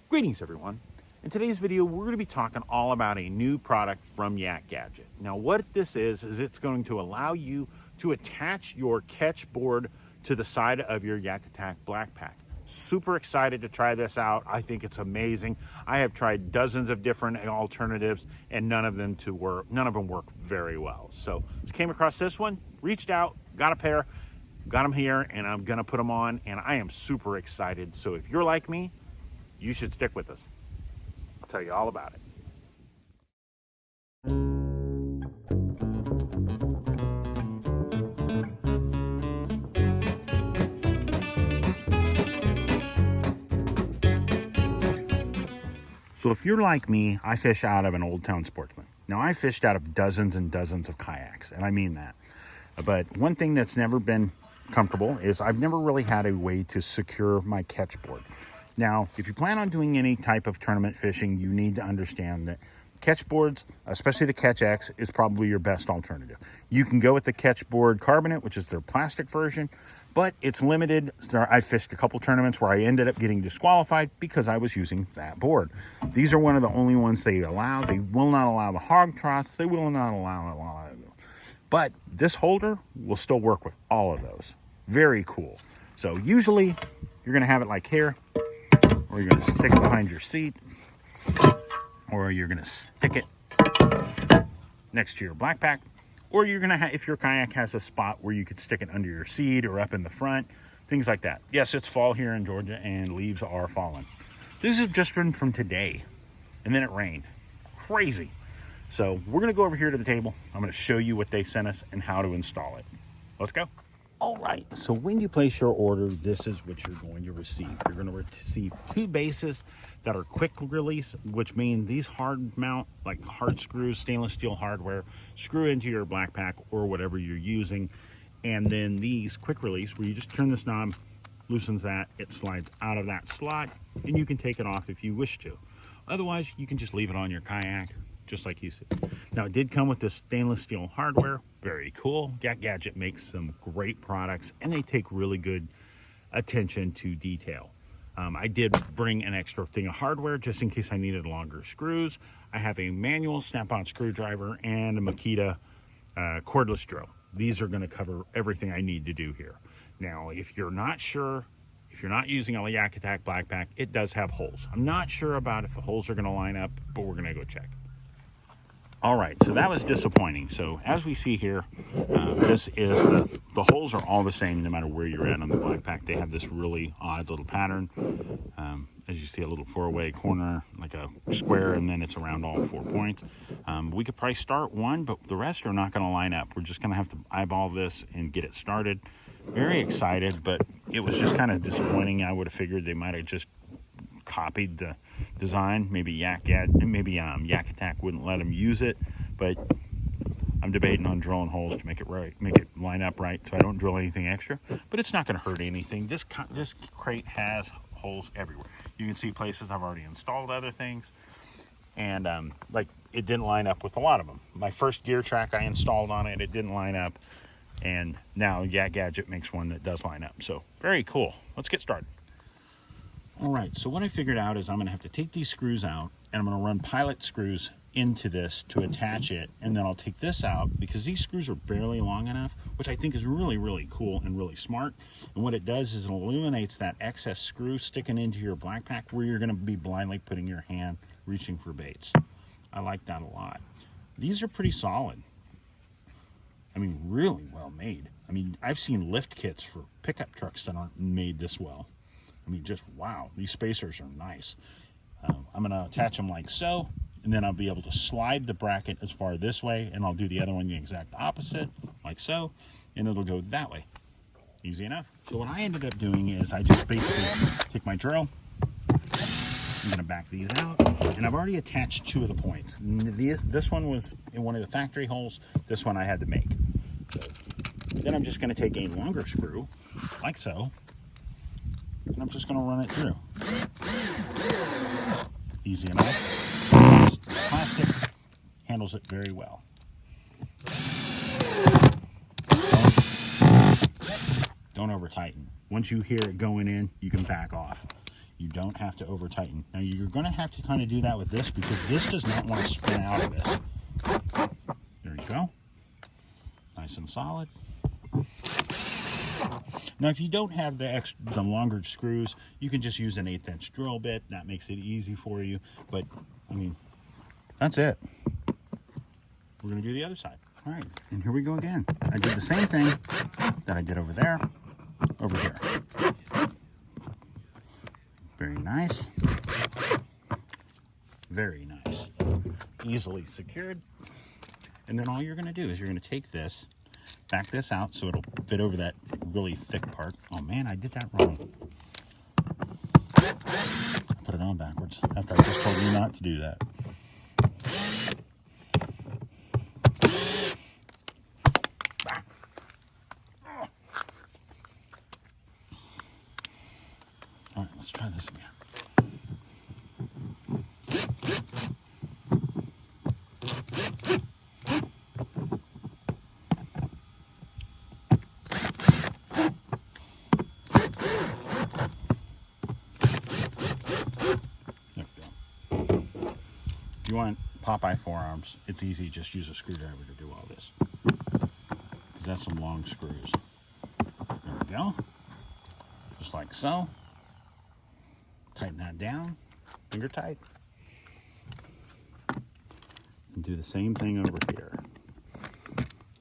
Greetings everyone. In today's video, we're going to be talking all about a new product from Yakgadget. Now what this is it's going to allow you to attach your Ketch Board to the side of your Yakgadget backpack. Super excited to try this out. I think it's amazing. I have tried dozens of different alternatives and none of them work very well. So just came across this one, reached out, got a pair, got them here, and I'm going to put them on, and I am super excited. So if you're like me, you should stick with us. I'll tell you all about it. So if you're like me, I fish out of an Old Town Sportsman. Now I fished out of dozens and dozens of kayaks, and I mean that. But one thing that's never been comfortable is I've never really had a way to secure my Ketch Board. Now, if you plan on doing any type of tournament fishing, you need to understand that Ketch boards, especially the Ketch X, is probably your best alternative. You can go with the Ketch Board Carbonate, which is their plastic version, but it's limited. I fished a couple tournaments where I ended up getting disqualified because I was using that board. These are one of the only ones they allow. They will not allow the hog troughs. They will not allow a lot of them. But this holder will still work with all of those. Very cool. So usually you're going to have it like here, or you're going to stick it behind your seat, or you're going to stick it next to your backpack, or you're going to have, if your kayak has a spot where you could stick it under your seat or up in the front, things like that. Yes, it's fall here in Georgia and leaves are falling. This has just been from today, and then it rained. Crazy. So we're going to go over here to the table. I'm going to show you what they sent us and how to install it. Let's go. All right, so when you place your order, this is what you're going to receive. You're going to receive two bases that are quick release, which mean these hard mount, like hard screws, stainless steel hardware, screw into your backpack or whatever you're using. And then these quick release, where you just turn this knob, loosens that, it slides out of that slot, and you can take it off if you wish to. Otherwise, you can just leave it on your kayak, just like you said. Now, it did come with this stainless steel hardware. Very cool. Yakgadget makes some great products, and they take really good attention to detail. I did bring an extra thing of hardware just in case I needed longer screws. I have a manual snap-on screwdriver and a Makita cordless drill. These are going to cover everything I need to do here. Now, if you're not sure, if you're not using a Yakgadget backpack, it does have holes. I'm not sure about if the holes are going to line up, but we're going to go check. All right, so that was disappointing. So as we see here, this is the holes are all the same no matter where you're at on the backpack. They have this really odd little pattern. As you see, a little four-way corner, like a square, and then it's around all 4 points. We could probably start one, but the rest are not going to line up. We're just going to have to eyeball this and get it started. Very excited, but it was just kind of disappointing. I would have figured they might have just copied the design. Maybe Yakgadget wouldn't let them use it, but I'm debating on drilling holes to make it right, make it line up right, so I don't drill anything extra. But it's not going to hurt anything. This crate has holes everywhere. You can see places I've already installed other things, and like it didn't line up with a lot of them. My first gear track I installed on it, it didn't line up, and now Yakgadget makes one that does line up. So very cool. Let's get started. All right, so what I figured out is I'm going to have to take these screws out, and I'm going to run pilot screws into this to attach it, and then I'll take this out because these screws are barely long enough, which I think is really, really cool and really smart. And what it does is it eliminates that excess screw sticking into your backpack where you're going to be blindly putting your hand reaching for baits. I like that a lot. These are pretty solid. I mean, really well made. I mean, I've seen lift kits for pickup trucks that aren't made this well. I mean, just wow, these spacers are nice. I'm going to attach them like so, and then I'll be able to slide the bracket as far this way, and I'll do the other one the exact opposite, like so, and it'll go that way. Easy enough. So what I ended up doing is I just basically take my drill, I'm going to back these out, and I've already attached two of the points. This one was in one of the factory holes, this one I had to make. So then I'm just going to take a longer screw, like so, and I'm just going to run it through. Easy enough. Plastic handles it very well. Don't over tighten. Once you hear it going in, you can back off. You don't have to over tighten. Now you're going to have to kind of do that with this because this does not want to spin out of this. There you go. Nice and solid. Now, if you don't have the longer screws, you can just use an 1/8 inch drill bit. That makes it easy for you. But, I mean, that's it. We're going to do the other side. All right, and here we go again. I did the same thing that I did over there, over here. Very nice. Very nice. Easily secured. And then all you're going to do is you're going to take this, back this out so it'll fit over that really thick part. Oh man, I did that wrong. I put it on backwards after I just told you not to do that. All right, let's try this again. If you want Popeye forearms, it's easy. Just use a screwdriver to do all this. Because that's some long screws. There we go. Just like so. Tighten that down. Finger tight. And do the same thing over here.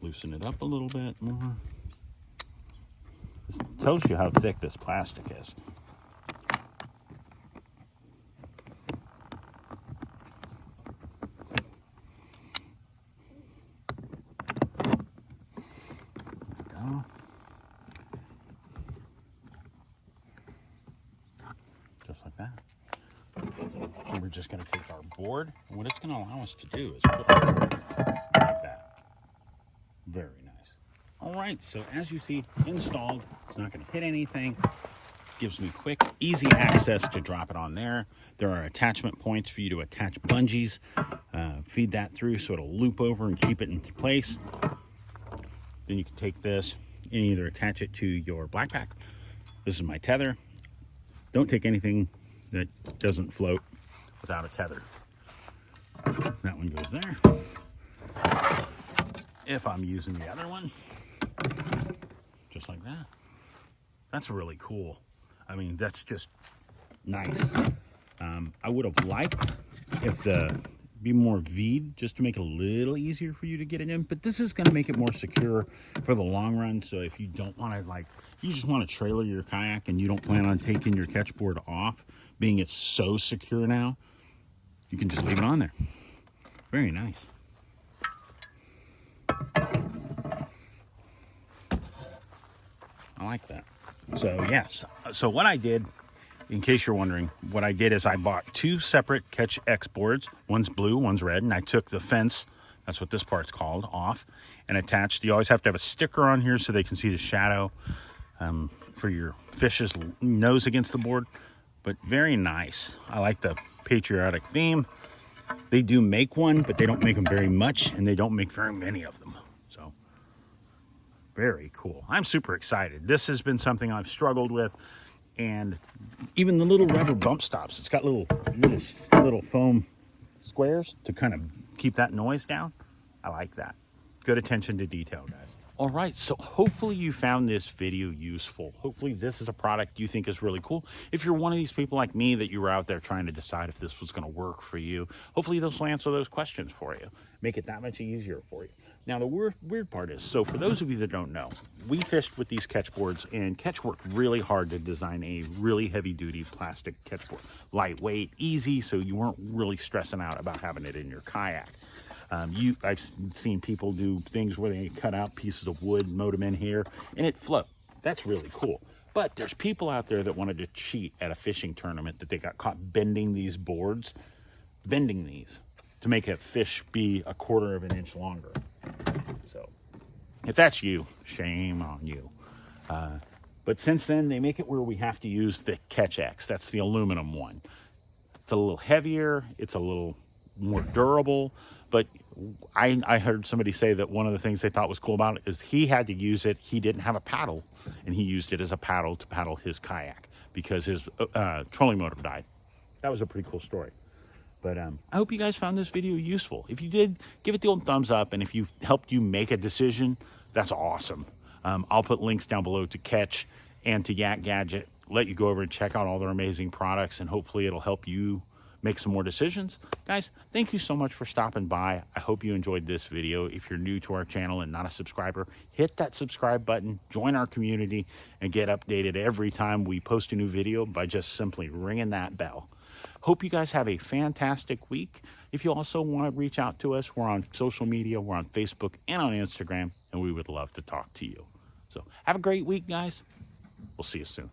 Loosen it up a little bit more. This tells you how thick this plastic is. Just like that. And we're just going to take our board, and what it's going to allow us to do is put it like that. Very nice. All right, so as you see, installed. It's not going to hit anything. Gives me quick, easy access to drop it on there. There are attachment points for you to attach bungees. Feed that through so it'll loop over and keep it in place. Then you can take this and either attach it to your backpack. This is my tether. Don't take anything that doesn't float without a tether. That one goes there. If I'm using the other one, just like that. That's really cool. I mean, that's just nice. I would have liked if the be more V'd just to make it a little easier for you to get it in, but this is going to make it more secure for the long run. So if you don't want to, like, you just want to trailer your kayak and you don't plan on taking your catch board off, being it's so secure now, you can just leave it on there. Very nice. I like that. So yes, so what I did, in case you're wondering, what I did is I bought two separate Ketch X boards. One's blue, one's red, and I took the fence, that's what this part's called, off and attached. You always have to have a sticker on here so they can see the shadow for your fish's nose against the board. But very nice. I like the patriotic theme. They do make one, but they don't make them very much, and they don't make very many of them. So very cool. I'm super excited. This has been something I've struggled with. And even the little rubber bump stops, it's got little foam squares to kind of keep that noise down. I like that. Good attention to detail, guys. All right, so hopefully you found this video useful. Hopefully this is a product you think is really cool. If you're one of these people like me that you were out there trying to decide if this was going to work for you, hopefully this will answer those questions for you. Make it that much easier for you. Now, the weird part is, so for those of you that don't know, we fished with these catch boards, and Ketch worked really hard to design a really heavy-duty plastic catch board. Lightweight, easy, so you weren't really stressing out about having it in your kayak. I've seen people do things where they cut out pieces of wood, mow them in here, and it float. That's really cool. But there's people out there that wanted to cheat at a fishing tournament that they got caught bending these boards, bending these to make a fish be 1/4 of an inch longer. So if that's you, shame on you. But since then, they make it where we have to use the Ketch X. That's the aluminum one. It's a little heavier. It's a little more durable. But I heard somebody say that one of the things they thought was cool about it is he had to use it. He didn't have a paddle, and he used it as a paddle to paddle his kayak. because his trolling motor died. That was a pretty cool story. But I hope you guys found this video useful. If you did, give it the old thumbs up. And if you helped you make a decision, that's awesome. I'll put links down below to Ketch and to Yakgadget. Let you go over and check out all their amazing products, and hopefully it'll help you make some more decisions. Guys, thank you so much for stopping by. I hope you enjoyed this video. If you're new to our channel and not a subscriber, hit that subscribe button, join our community, and get updated every time we post a new video by just simply ringing that bell. Hope you guys have a fantastic week. If you also want to reach out to us, we're on social media. We're on Facebook and on Instagram, and we would love to talk to you. So have a great week, guys. We'll see you soon.